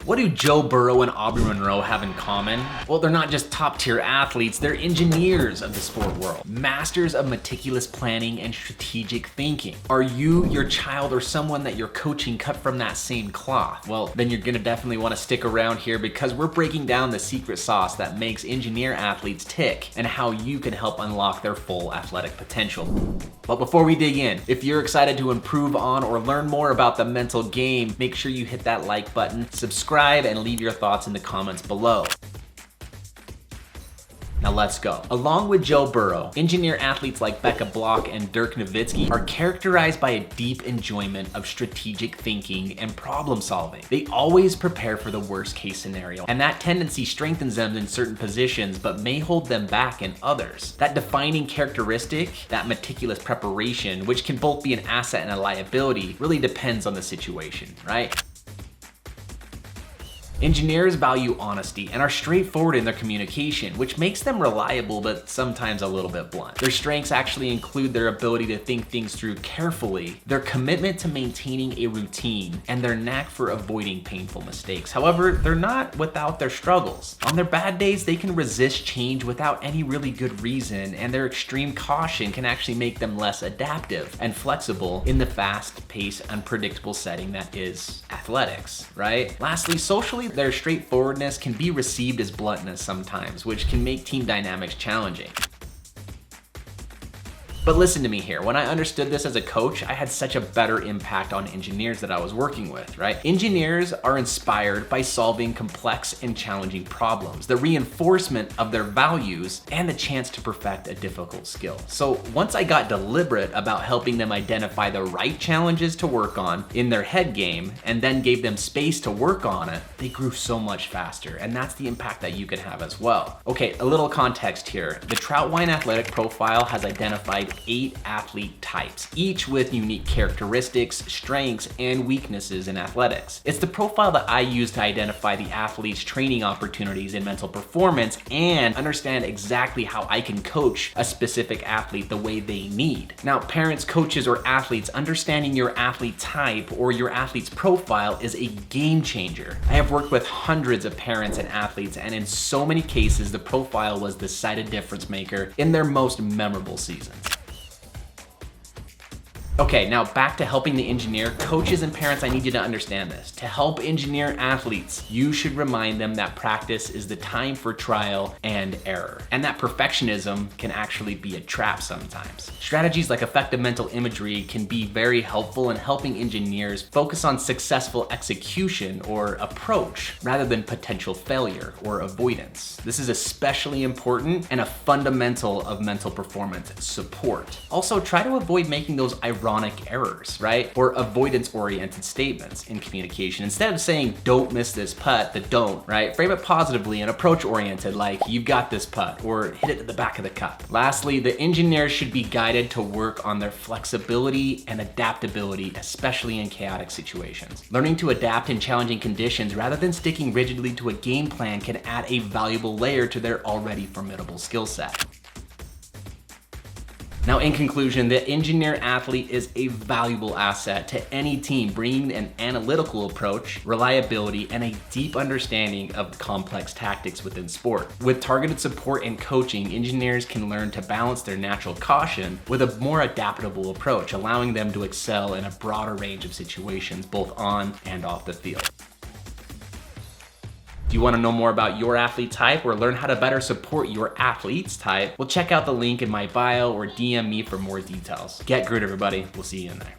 What do Joe Burrow and Aubrey Monroe have in common? Well, they're not just top-tier athletes, they're engineers of the sport world, masters of meticulous planning and strategic thinking. Are you, your child, or someone that you're coaching cut from that same cloth? Well, then you're gonna definitely want to stick around here because we're breaking down the secret sauce that makes engineer athletes tick and how you can help unlock their full athletic potential. But before we dig in, if you're excited to improve on or learn more about the mental game, make sure you hit that like button, subscribe, and leave your thoughts in the comments below. Now let's go. Along with Joe Burrow, engineer athletes like Becca Block and Dirk Nowitzki are characterized by a deep enjoyment of strategic thinking and problem solving. They always prepare for the worst case scenario, and that tendency strengthens them in certain positions but may hold them back in others. That defining characteristic, that meticulous preparation, which can both be an asset and a liability, really depends on the situation, right? Engineers value honesty and are straightforward in their communication, which makes them reliable but sometimes a little bit blunt. Their strengths actually include their ability to think things through carefully, their commitment to maintaining a routine, and their knack for avoiding painful mistakes. However, they're not without their struggles. On their bad days, they can resist change without any really good reason, and their extreme caution can actually make them less adaptive and flexible in the fast-paced, unpredictable setting that is athletics, right? Lastly, socially, their straightforwardness can be received as bluntness sometimes, which can make team dynamics challenging. But listen to me here, when I understood this as a coach, I had such a better impact on engineers that I was working with, right? Engineers are inspired by solving complex and challenging problems, the reinforcement of their values, and the chance to perfect a difficult skill. So once I got deliberate about helping them identify the right challenges to work on in their head game, and then gave them space to work on it, they grew so much faster, and that's the impact that you can have as well. Okay, a little context here. The Troutwine Athletic Profile has identified 8 athlete types, each with unique characteristics, strengths, and weaknesses in athletics. It's the profile that I use to identify the athlete's training opportunities in mental performance and understand exactly how I can coach a specific athlete the way they need. Now, parents, coaches, or athletes, understanding your athlete type or your athlete's profile is a game changer. I have worked with hundreds of parents and athletes, and in so many cases, the profile was the decided difference maker in their most memorable seasons. Okay, now back to helping the engineer. Coaches and parents, I need you to understand this. To help engineer athletes, you should remind them that practice is the time for trial and error, and that perfectionism can actually be a trap sometimes. Strategies like effective mental imagery can be very helpful in helping engineers focus on successful execution or approach rather than potential failure or avoidance. This is especially important and a fundamental of mental performance support. Also, try to avoid making those ironic errors, right? Or avoidance-oriented statements in communication. Instead of saying, don't miss this putt, the don't, right? Frame it positively and approach-oriented, like, you've got this putt, or hit it at the back of the cup. Lastly, the engineers should be guided to work on their flexibility and adaptability, especially in chaotic situations. Learning to adapt in challenging conditions rather than sticking rigidly to a game plan can add a valuable layer to their already formidable skill set. Now, in conclusion, the engineer athlete is a valuable asset to any team, bringing an analytical approach, reliability, and a deep understanding of complex tactics within sport. With targeted support and coaching, engineers can learn to balance their natural caution with a more adaptable approach, allowing them to excel in a broader range of situations, both on and off the field. Do you want to know more about your athlete type or learn how to better support your athlete's type? Well, check out the link in my bio or DM me for more details. Get good, everybody. We'll see you in there.